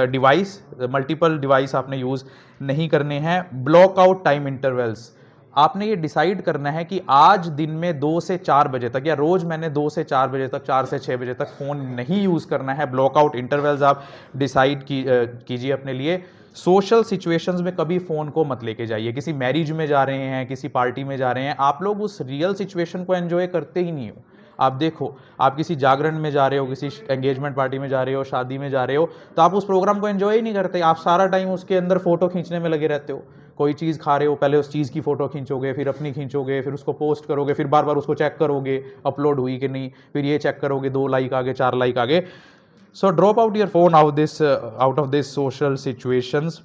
device, multiple device आपने यूज़ नहीं करने हैं। ब्लॉक आउट टाइम इंटरवल्स, आपने ये डिसाइड करना है कि आज दिन में 2 से 4 बजे तक, या रोज़ मैंने 2 से 4 बजे तक, 4 से 6 बजे तक फ़ोन नहीं यूज़ करना है। ब्लॉकआउट इंटरवल्स आप डिसाइड कीजिए अपने लिए। सोशल सिचुएशंस में कभी फ़ोन को मत लेके जाइए। किसी मैरिज में जा रहे हैं, किसी पार्टी में जा रहे हैं, आप लोग उस रियल सिचुएशन को एंजॉय करते ही नहीं हो। आप देखो, आप किसी जागरण में जा रहे हो, किसी एंगेजमेंट पार्टी में जा रहे हो, शादी में जा रहे हो, तो आप उस प्रोग्राम को एंजॉय ही नहीं करते। आप सारा टाइम उसके अंदर फ़ोटो खींचने में लगे रहते हो। कोई चीज़ खा रहे हो, पहले उस चीज़ की फ़ोटो खींचोगे, फिर अपनी खींचोगे, फिर उसको पोस्ट करोगे, फिर बार बार उसको चेक करोगे अपलोड हुई कि नहीं, फिर ये चेक करोगे 2 लाइक आ गए, 4 लाइक आ गए। So drop out your phone out of this social situations.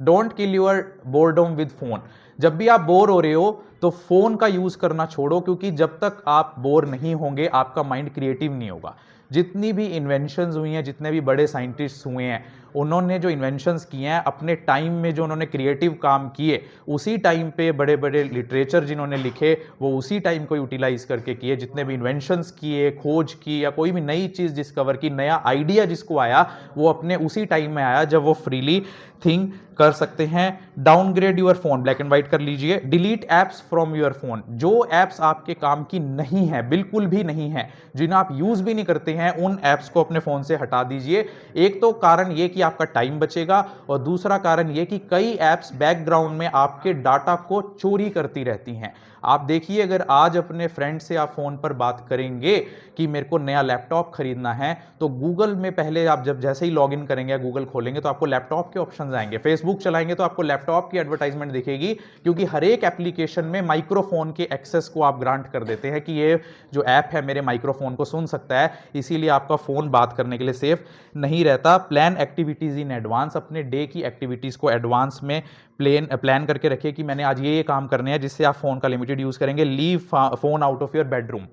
Don't kill your boredom with phone. जब भी आप बोर हो रहे हो तो फोन का यूज करना छोड़ो, क्योंकि जब तक आप बोर नहीं होंगे आपका माइंड क्रिएटिव नहीं होगा। जितनी भी इन्वेंशंस हुई हैं, जितने भी बड़े साइंटिस्ट हुए हैं, उन्होंने जो इन्वेंशंस किए हैं अपने टाइम में, जो उन्होंने क्रिएटिव काम किए, उसी टाइम पे बड़े बड़े लिटरेचर जिन्होंने लिखे वो उसी टाइम को यूटिलाइज करके किए। जितने भी इन्वेंशंस किए, खोज की, या कोई भी नई चीज़ डिस्कवर की, नया आइडिया जिसको आया, वो अपने उसी टाइम में आया जब वो फ्रीली थिंक कर सकते हैं। Downgrade your phone, black and white कर लीजिए। Delete apps from your phone. जो एप्स आपके काम की नहीं है, बिल्कुल भी नहीं है, जिन्हें आप यूज भी नहीं करते हैं, उन एप्स को अपने फोन से हटा दीजिए। एक तो कारण ये कि आपका टाइम बचेगा, और दूसरा कारण ये कि कई एप्स बैकग्राउंड में आपके डाटा को चोरी करती रहती हैं। आप देखिए, अगर आज अपने फ्रेंड से आप फोन पर बात करेंगे कि मेरे को नया लैपटॉप खरीदना है, तो गूगल में पहले आप जब जैसे ही लॉगिन करेंगे या गूगल खोलेंगे तो आपको लैपटॉप के ऑप्शंस आएंगे। फेसबुक चलाएंगे तो आपको लैपटॉप की एडवर्टाइजमेंट दिखेगी, क्योंकि हर एक एप्लीकेशन में माइक्रोफोन के एक्सेस को आप ग्रांट कर देते हैं कि ये जो ऐप है मेरे माइक्रोफोन को सुन सकता है, इसीलिए आपका फोन बात करने के लिए सेफ नहीं रहता। Plan activities in advance. अपने डे की एक्टिविटीज को एडवांस में प्लान करके रखिए कि मैंने आज ये काम करने हैं, जिससे आप फोन का लिमिटेड यूज करेंगे। Leave phone out of your bedroom.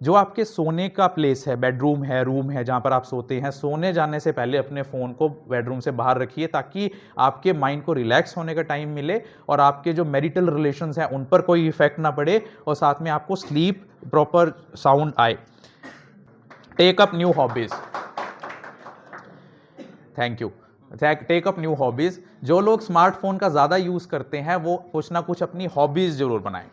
जो आपके सोने का प्लेस है, बेडरूम है, रूम है, जहां पर आप सोते हैं, सोने जाने से पहले अपने फोन को बेडरूम से बाहर रखिए, ताकि आपके माइंड को रिलैक्स होने का टाइम मिले और आपके जो मैरिटल रिलेशंस हैं उन पर कोई इफेक्ट ना पड़े, और साथ में आपको स्लीप प्रॉपर साउंड आए। Take up new hobbies. Thank you. Take up new hobbies. जो लोग स्मार्टफोन का ज़्यादा यूज़ करते हैं वो कुछ ना कुछ अपनी हॉबीज़ जरूर बनाएं।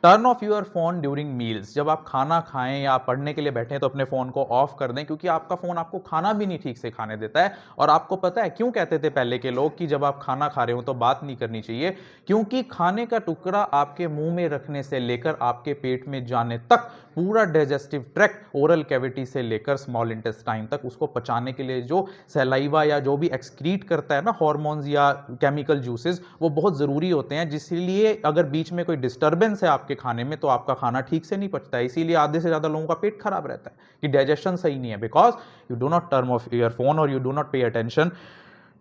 Turn off your phone during meals. जब आप खाना खाएं या पढ़ने के लिए बैठें तो अपने फ़ोन को ऑफ कर दें, क्योंकि आपका फ़ोन आपको खाना भी नहीं ठीक से खाने देता है। और आपको पता है क्यों कहते थे पहले के लोग कि जब आप खाना खा रहे हो तो बात नहीं करनी चाहिए? क्योंकि खाने का टुकड़ा आपके मुंह में रखने से लेकर आपके पेट में जाने तक पूरा डाइजेस्टिव ट्रैक्ट, ओरल कैविटी से लेकर स्मॉल इंटेस्टाइन तक, उसको पचाने के लिए जो सैलाइवा या जो भी एक्सक्रीट करता है ना, हार्मोन्स या केमिकल जूसेस, वो बहुत ज़रूरी होते हैं। जिसलिए अगर बीच में कोई डिस्टर्बेंस है आपके खाने में तो आपका खाना ठीक से नहीं पचता है। इसीलिए आधे से ज्यादा लोगों का पेट खराब रहता है कि डाइजेशन सही नहीं है, because you do not turn off your phone और you do not pay attention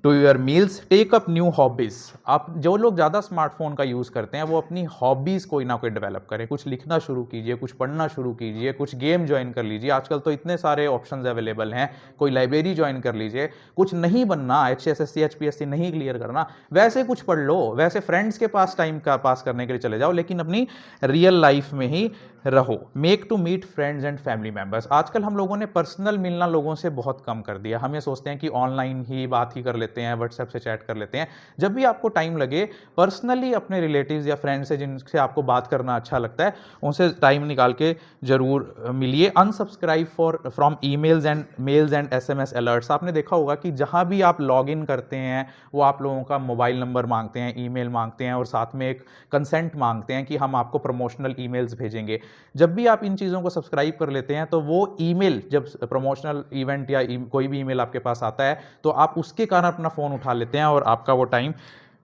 to your meals. Take up new hobbies. आप जो लोग ज़्यादा स्मार्टफोन का यूज़ करते हैं वो अपनी हॉबीज़ कोई ना कोई डेवलप करें। कुछ लिखना शुरू कीजिए, कुछ पढ़ना शुरू कीजिए, कुछ गेम ज्वाइन कर लीजिए। आजकल तो इतने सारे ऑप्शंस अवेलेबल हैं, कोई लाइब्रेरी ज्वाइन कर लीजिए। कुछ नहीं बनना, HSSC HPSC नहीं क्लियर करना, वैसे कुछ पढ़ लो, वैसे फ्रेंड्स के पास टाइम का पास करने के लिए चले जाओ, लेकिन अपनी रियल लाइफ में ही रहो। Make to meet friends and family members. आजकल हम लोगों ने पर्सनल मिलना लोगों से बहुत कम कर दिया। हम ये सोचते हैं कि ऑनलाइन ही बात ही कर लेते हैं, व्हाट्सएप से चैट कर लेते हैं। जब भी आपको टाइम लगे, पर्सनली अपने रिलेटिव्स या फ्रेंड्स से जिनसे आपको बात करना अच्छा लगता है, उनसे टाइम निकाल के जरूर मिलिए। Unsubscribe from emails and mails and SMS alerts. आपने देखा होगा कि जहां भी आप लॉग इन करते हैं वो आप लोगों का मोबाइल नंबर मांगते हैं, ईमेल मांगते हैं, और साथ में एक कंसेंट मांगते हैं कि हम आपको प्रमोशनल ईमेल्स भेजेंगे। जब भी आप इन चीज़ों को सब्सक्राइब कर लेते हैं तो वो ईमेल, जब प्रमोशनल इवेंट या कोई भी ईमेल आपके पास आता है तो आप उसके कारण अपना फ़ोन उठा लेते हैं और आपका वो टाइम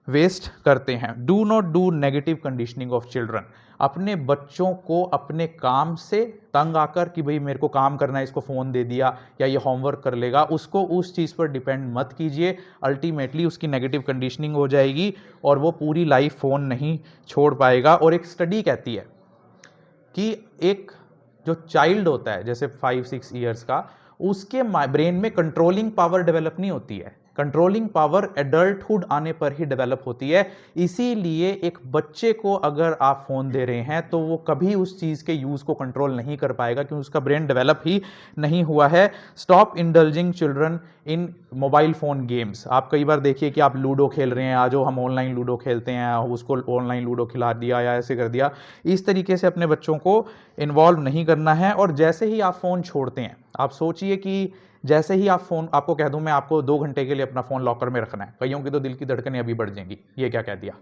वेस्ट करते हैं। Do not do negative conditioning of children. अपने बच्चों को अपने काम से तंग आकर कि भाई मेरे को काम करना है, इसको फ़ोन दे दिया या ये होमवर्क कर लेगा, उसको उस चीज़ पर डिपेंड मत कीजिए। अल्टीमेटली उसकी नेगेटिव कंडीशनिंग हो जाएगी और वो पूरी लाइफ फ़ोन नहीं छोड़ पाएगा। और एक स्टडी कहती है कि एक जो चाइल्ड होता है जैसे 5-6 ईयर्स का, उसके ब्रेन में कंट्रोलिंग पावर डेवलप नहीं होती है। कंट्रोलिंग पावर एडल्टहुड आने पर ही डेवलप होती है। इसीलिए एक बच्चे को अगर आप फ़ोन दे रहे हैं तो वो कभी उस चीज़ के यूज़ को कंट्रोल नहीं कर पाएगा क्योंकि उसका ब्रेन डेवलप ही नहीं हुआ है। Stop indulging children in mobile phone games. आप कई बार देखिए कि आप लूडो खेल रहे हैं, आज हम ऑनलाइन लूडो खेलते हैं, उसको ऑनलाइन लूडो खिला दिया या ऐसे कर दिया। इस तरीके से अपने बच्चों को इन्वॉल्व नहीं करना है। और जैसे ही आप फ़ोन छोड़ते हैं, आप सोचिए कि जैसे ही आप फ़ोन, आपको कह दूं मैं आपको 2 घंटे के लिए अपना फ़ोन लॉकर में रखना है, कईयों की तो दिल की धड़कनें अभी बढ़ जाएंगी, ये क्या कह दिया।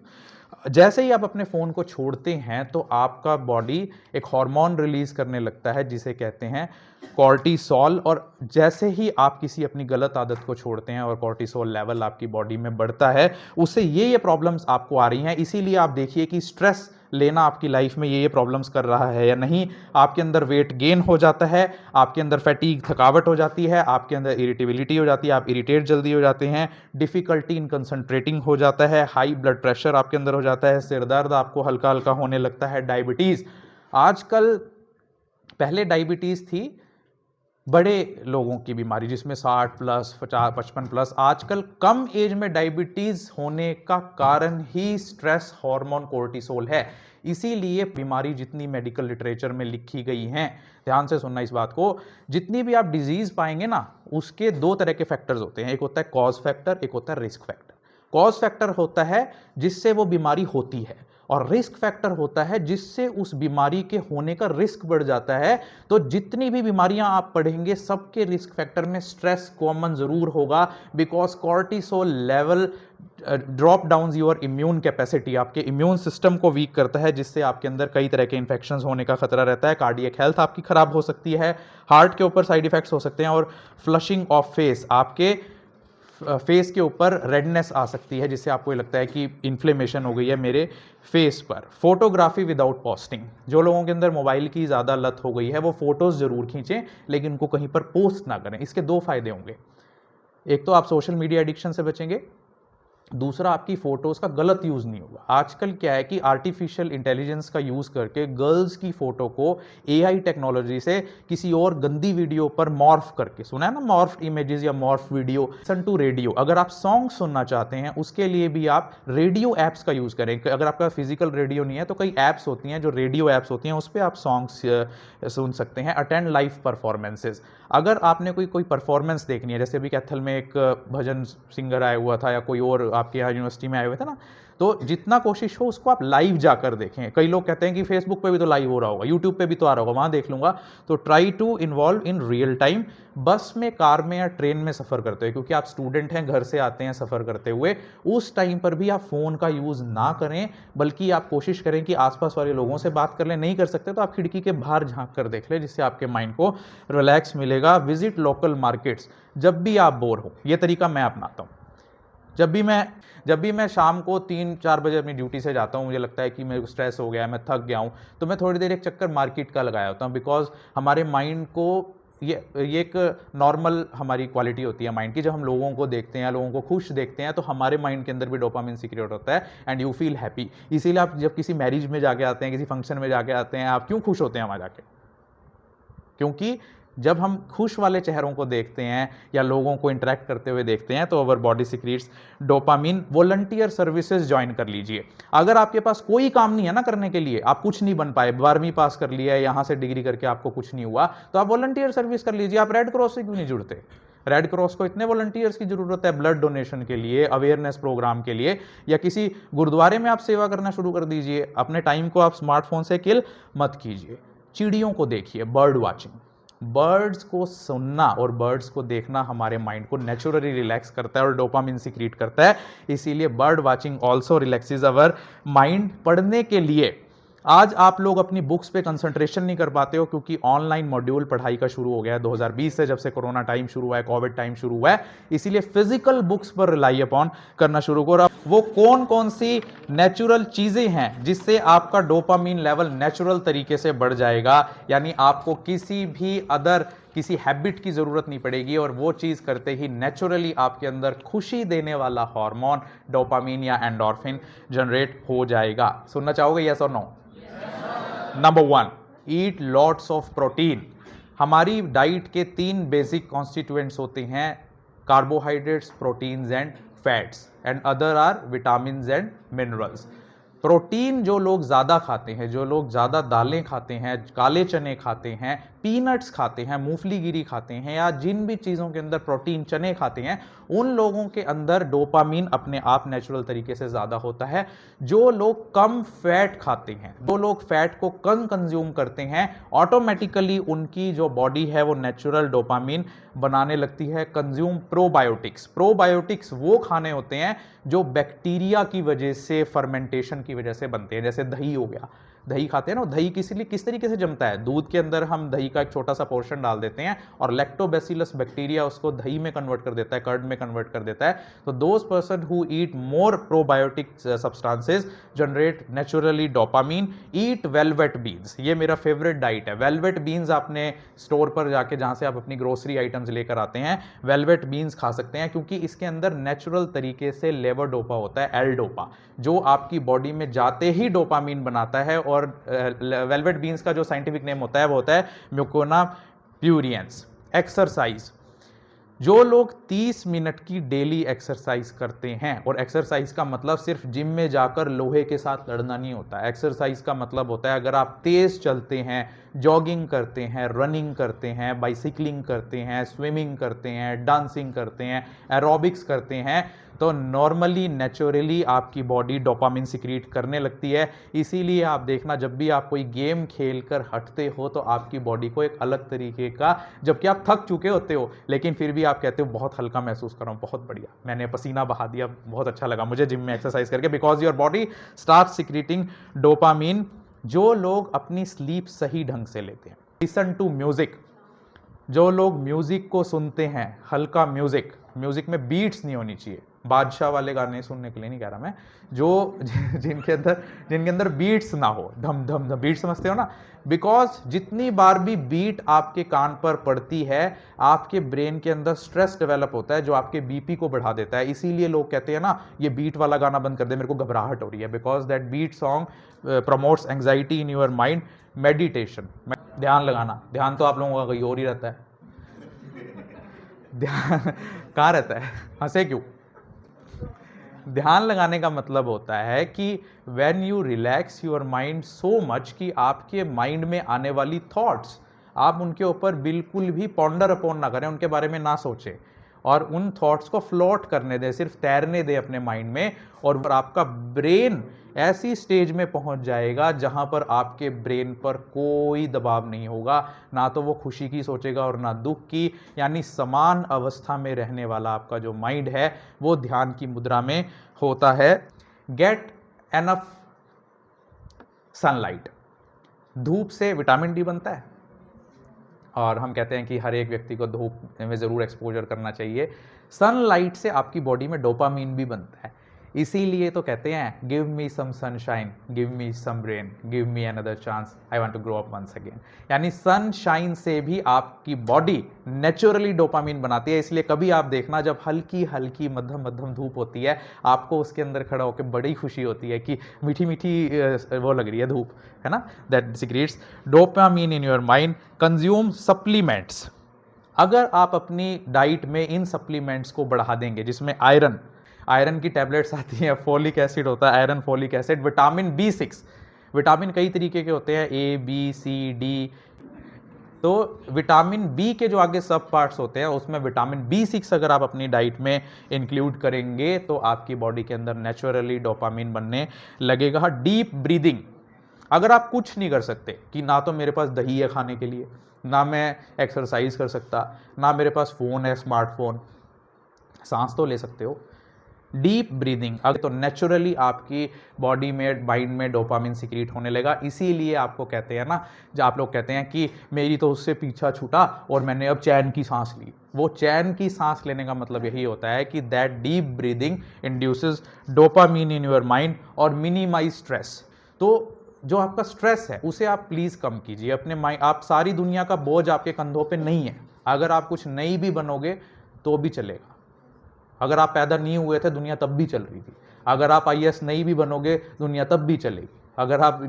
जैसे ही आप अपने फ़ोन को छोड़ते हैं तो आपका बॉडी एक हार्मोन रिलीज करने लगता है जिसे कहते हैं कॉर्टिसोल। और जैसे ही आप किसी अपनी गलत आदत को छोड़ते हैं और कॉर्टिसोल लेवल आपकी बॉडी में बढ़ता है, उससे ये प्रॉब्लम्स आपको आ रही हैं। इसीलिए आप देखिए कि स्ट्रेस लेना आपकी लाइफ में ये प्रॉब्लम्स कर रहा है या नहीं। आपके अंदर वेट गेन हो जाता है, आपके अंदर फैटीग, थकावट हो जाती है, आपके अंदर इरिटेबिलिटी हो जाती है, आप इरिटेट जल्दी हो जाते हैं, डिफिकल्टी इन कंसंट्रेटिंग हो जाता है, हाई ब्लड प्रेशर आपके अंदर हो जाता है, सिर दर्द आपको हल्का हल्का होने लगता है, डायबिटीज़। आजकल, पहले डायबिटीज़ थी बड़े लोगों की बीमारी जिसमें 60 प्लस 50-55 प्लस, आजकल कम एज में डायबिटीज होने का कारण ही स्ट्रेस हार्मोन कोर्टिसोल है। इसीलिए बीमारी जितनी मेडिकल लिटरेचर में लिखी गई हैं, ध्यान से सुनना इस बात को, जितनी भी आप डिजीज पाएंगे ना, उसके 2 तरह के फैक्टर्स होते हैं। एक होता है कॉज फैक्टर, एक होता है रिस्क फैक्टर। कॉज फैक्टर होता है जिससे वो बीमारी होती है, और रिस्क फैक्टर होता है जिससे उस बीमारी के होने का रिस्क बढ़ जाता है। तो जितनी भी बीमारियां आप पढ़ेंगे, सबके रिस्क फैक्टर में स्ट्रेस कॉमन जरूर होगा, because cortisol level drop down your immune capacity, आपके इम्यून सिस्टम को वीक करता है, जिससे आपके अंदर कई तरह के इंफेक्शंस होने का खतरा रहता है। कार्डियक हेल्थ आपकी खराब हो सकती है, हार्ट के ऊपर साइड इफेक्ट्स हो सकते हैं, और फ्लशिंग ऑफ फेस, आपके फेस के ऊपर रेडनेस आ सकती है, जिससे आपको लगता है कि इन्फ्लेमेशन हो गई है मेरे फेस पर। फोटोग्राफी विदाउट पोस्टिंग, जो लोगों के अंदर मोबाइल की ज़्यादा लत हो गई है वो फोटोज़ ज़रूर खींचें लेकिन उनको कहीं पर पोस्ट ना करें। इसके 2 फायदे होंगे, एक तो आप सोशल मीडिया एडिक्शन से बचेंगे, दूसरा आपकी फोटोज़ का गलत यूज़ नहीं होगा। आजकल क्या है कि आर्टिफिशियल इंटेलिजेंस का यूज़ करके गर्ल्स की फ़ोटो को एआई टेक्नोलॉजी से किसी और गंदी वीडियो पर मॉर्फ करके, सुना है ना मॉर्फ इमेजेस या morph video. Listen to radio, अगर आप सॉन्ग सुनना चाहते हैं उसके लिए भी आप रेडियो ऐप्स का यूज़ करें। अगर आपका फिजिकल रेडियो नहीं है तो कई ऐप्स होती हैं जो रेडियो ऐप्स होती हैं, उस पर आप सॉन्ग्स सुन सकते हैं। अटेंड लाइव परफॉर्मेंसेज, अगर आपने कोई परफॉर्मेंस देखनी है, जैसे अभी कैथल में एक भजन सिंगर आया हुआ था या कोई और आपके यहाँ यूनिवर्सिटी में आए हुए थे ना, तो जितना कोशिश हो उसको आप लाइव जाकर देखें। कई लोग कहते हैं कि फेसबुक पे भी तो लाइव हो रहा होगा, यूट्यूब पे भी तो आ रहा होगा, वहाँ देख लूँगा। तो try to involve in real time. Bus में, कार में या ट्रेन में सफ़र करते हुए, क्योंकि आप स्टूडेंट हैं, घर से आते हैं सफ़र करते हुए, उस टाइम पर भी आप फ़ोन का यूज़ ना करें, बल्कि आप कोशिश करें कि आसपास वाले लोगों से बात कर लें। नहीं कर सकते तो आप खिड़की के बाहर झांक कर देख लें, जिससे आपके माइंड को रिलैक्स मिलेगा। विजिट लोकल मार्केट्स, जब भी आप बोर हो, ये तरीका मैं अपनाता हूँ। जब भी मैं शाम को 3-4 बजे अपनी ड्यूटी से जाता हूँ, मुझे लगता है कि मेरे को स्ट्रेस हो गया है, मैं थक गया हूँ, तो मैं थोड़ी देर एक चक्कर मार्केट का लगाया होता हूँ। बिकॉज हमारे माइंड को ये एक नॉर्मल हमारी क्वालिटी होती है माइंड की, जब हम लोगों को देखते हैं, लोगों को खुश देखते हैं, तो हमारे माइंड के अंदर भी डोपामिन सीक्रेट होता है एंड यू फील हैप्पी। इसीलिए आप जब किसी मैरिज में जाके आते हैं, किसी फंक्शन में जाके आते हैं, आप क्यों खुश होते हैं वहाँ जाके? क्योंकि जब हम खुश वाले चेहरों को देखते हैं या लोगों को इंटरेक्ट करते हुए देखते हैं तो our body secrets dopamine. Volunteer services join कर लीजिए। अगर आपके पास कोई काम नहीं है ना करने के लिए, आप कुछ नहीं बन पाए, 12वीं पास कर लिया है, यहाँ से डिग्री करके आपको कुछ नहीं हुआ, तो आप वॉलंटियर सर्विस कर लीजिए। आप रेड क्रॉस से क्यों नहीं जुड़ते? रेड क्रॉस को इतने वॉलंटियर्स की जरूरत है ब्लड डोनेशन के लिए, अवेयरनेस प्रोग्राम के लिए, या किसी गुरुद्वारे में आप सेवा करना शुरू कर दीजिए। अपने टाइम को आप स्मार्टफोन से किल मत कीजिए। चिड़ियों को देखिए, बर्ड वाचिंग। बर्ड्स को सुनना और बर्ड्स को देखना हमारे माइंड को नेचुरली रिलैक्स करता है और डोपामिन सीक्रेट करता है। इसीलिए bird watching also relaxes our mind. पढ़ने के लिए आज आप लोग अपनी बुक्स पे कंसंट्रेशन नहीं कर पाते हो क्योंकि ऑनलाइन मॉड्यूल पढ़ाई का शुरू हो गया है 2020 से, जब से कोरोना टाइम शुरू हुआ है, कोविड टाइम शुरू हुआ है, इसीलिए फिजिकल बुक्स पर रिलाई अपॉन करना शुरू करो। वो कौन कौन सी नेचुरल चीजें हैं जिससे आपका डोपामीन लेवल नेचुरल तरीके से बढ़ जाएगा, यानी आपको किसी हैबिट की जरूरत नहीं पड़ेगी और वो चीज करते ही नेचुरली आपके अंदर खुशी देने वाला हार्मोन डोपामीन या एंडोर्फिन जनरेट हो जाएगा। सुनना चाहोगे यस और no? Number 1, eat lots of protein. हमारी डाइट के 3 बेसिक कॉन्स्टिट्यूएंट्स होते हैं, carbohydrates, proteins and fats, and other are vitamins and minerals. Protein जो लोग ज़्यादा खाते हैं, जो लोग ज़्यादा दालें खाते हैं, काले चने खाते हैं, पीनट्स खाते हैं, मूंगफलीगिरी खाते हैं, या जिन भी चीज़ों के अंदर प्रोटीन चने खाते हैं, उन लोगों के अंदर डोपामीन अपने आप नेचुरल तरीके से ज़्यादा होता है। जो लोग कम फैट खाते हैं, जो लोग फैट को कम कंज्यूम करते हैं, ऑटोमेटिकली उनकी जो बॉडी है वो नेचुरल डोपामीन बनाने लगती है। Consume probiotics. प्रोबायोटिक्स वो खाने होते हैं जो बैक्टीरिया की वजह से, फर्मेंटेशन की वजह से बनते हैं। जैसे दही हो गया, दही खाते हैं ना, दही किस तरीके से जमता है? दूध के अंदर हम दही का एक छोटा सा पोर्शन डाल देते हैं और लैक्टोबैसिलस बैक्टीरिया उसको दही में कन्वर्ट कर देता है, कर्ड में कन्वर्ट कर देता है। तो those person who eat more probiotic substances generate naturally dopamine. Eat velvet beans, ये मेरा फेवरेट डाइट है। वेलवेट बीन्स आपने स्टोर पर जाके, जहां से आप अपनी ग्रोसरी आइटम्स लेकर आते हैं, वेलवेट बीन्स खा सकते हैं क्योंकि इसके अंदर नेचुरल तरीके से लेवोडोपा होता है, एल डोपा, जो आपकी बॉडी में जाते ही डोपामीन बनाता है। और वेलवेट बीन्स का जो साइंटिफिक नेम होता है वो होता है म्यूकोना प्यूरियंस। एक्सरसाइज, जो लोग 30 मिनट की डेली एक्सरसाइज करते हैं, और एक्सरसाइज का मतलब सिर्फ जिम में जाकर लोहे के साथ लड़ना नहीं होता है। एक्सरसाइज का मतलब होता है अगर आप तेज चलते हैं, जॉगिंग करते हैं, रनिंग करते हैं, बाइसिकलिंग करते हैं, स्विमिंग करते हैं, डांसिंग करते हैं, एरोबिक्स करते हैं, तो नॉर्मली नेचुरली आपकी बॉडी डोपामिन सिक्रीट करने लगती है। इसीलिए आप देखना, जब भी आप कोई गेम खेलकर हटते हो तो आपकी बॉडी को एक अलग तरीके का, जबकि आप थक चुके होते हो लेकिन फिर भी आप कहते हो बहुत हल्का महसूस कर रहा हूँ, बहुत बढ़िया, मैंने पसीना बहा दिया, बहुत अच्छा लगा मुझे जिम में एक्सरसाइज करके, because your body start secreting dopamine. जो लोग अपनी स्लीप सही ढंग से लेते हैं, लिसन टू म्यूजिक। जो लोग म्यूजिक को सुनते हैं, हल्का म्यूजिक, म्यूजिक में बीट्स नहीं होनी चाहिए, बादशाह वाले गाने सुनने के लिए नहीं कह रहा मैं, जो जिनके अंदर बीट्स ना हो, धम धम धम, बीट समझते हो ना? बिकॉज जितनी बार भी बीट आपके कान पर पड़ती है, आपके ब्रेन के अंदर स्ट्रेस डेवलप होता है जो आपके बीपी को बढ़ा देता है। इसीलिए लोग कहते हैं ना, ये बीट वाला गाना बंद कर दे, मेरे को घबराहट हो रही है, because that beat song promotes anxiety in your mind. Meditation, ध्यान लगाना, ध्यान तो आप लोगों का कहीं और ही रहता है, ध्यान कहाँ रहता है? हंसे क्यों? ध्यान लगाने का मतलब होता है कि when you relax your mind so much कि आपके माइंड में आने वाली थॉट्स, आप उनके ऊपर बिल्कुल भी पॉन्डर अपॉन ना करें, उनके बारे में ना सोचें और उन थॉट्स को फ्लोट करने दें, सिर्फ तैरने दें अपने माइंड में, और आपका ब्रेन ऐसी स्टेज में पहुंच जाएगा जहां पर आपके ब्रेन पर कोई दबाव नहीं होगा, ना तो वो खुशी की सोचेगा और ना दुख की, यानी समान अवस्था में रहने वाला आपका जो माइंड है वो ध्यान की मुद्रा में होता है। Get enough sunlight. धूप से विटामिन डी बनता है और हम कहते हैं कि हर एक व्यक्ति को धूप में ज़रूर एक्सपोजर करना चाहिए। सनलाइट से आपकी बॉडी में डोपामीन भी बनता है, इसीलिए तो कहते हैं give me some sunshine, give me some rain, give me another chance, I want to grow up once again. यानी सनशाइन से भी आपकी बॉडी नेचुरली डोपामीन बनाती है। इसलिए कभी आप देखना, जब हल्की हल्की मध्यम मध्यम धूप होती है, आपको उसके अंदर खड़ा होकर बड़ी खुशी होती है कि मीठी मीठी वो लग रही है धूप, है ना? That secrets dopamine in your mind. Consume supplements. अगर आप अपनी डाइट में इन सप्लीमेंट्स को बढ़ा देंगे, जिसमें आयरन की टैबलेट्स आती हैं, फोलिक एसिड होता है, iron folic acid, vitamin B6, vitamin कई तरीके के होते हैं, A B C D, तो विटामिन बी के जो आगे सब पार्ट्स होते हैं उसमें विटामिन B6 अगर आप अपनी डाइट में इंक्लूड करेंगे तो आपकी बॉडी के अंदर नेचुरली डोपामिन बनने लगेगा। Deep breathing. अगर आप कुछ नहीं कर सकते कि ना तो मेरे पास दही है खाने के लिए, ना मैं एक्सरसाइज कर सकता, ना मेरे पास फ़ोन है स्मार्टफोन, सांस तो ले सकते हो, डीप ब्रीदिंग, अगर तो नेचुरली आपकी बॉडी में, माइंड में डोपामिन सिक्रीट होने लगा। इसीलिए आपको कहते हैं ना, जो आप लोग कहते हैं कि मेरी तो उससे पीछा छूटा और मैंने अब चैन की सांस ली। वो चैन की सांस लेने का मतलब यही होता है कि that deep breathing induces dopamine in your mind और मिनिमाइज स्ट्रेस। तो जो आपका स्ट्रेस है उसे आप प्लीज़ कम कीजिए अपने माइंड। आप सारी दुनिया का बोझ आपके कंधों पे नहीं है। अगर आप कुछ नहीं भी बनोगे तो भी चलेगा। अगर आप पैदा नहीं हुए थे, दुनिया तब भी चल रही थी। अगर आप IAS नहीं भी बनोगे, दुनिया तब भी चलेगी। अगर आप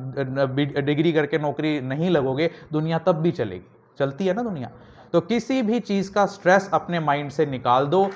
डिग्री करके नौकरी नहीं लगोगे, दुनिया तब भी चलेगी। चलती है ना दुनिया। तो किसी भी चीज़ का स्ट्रेस अपने माइंड से निकाल दो।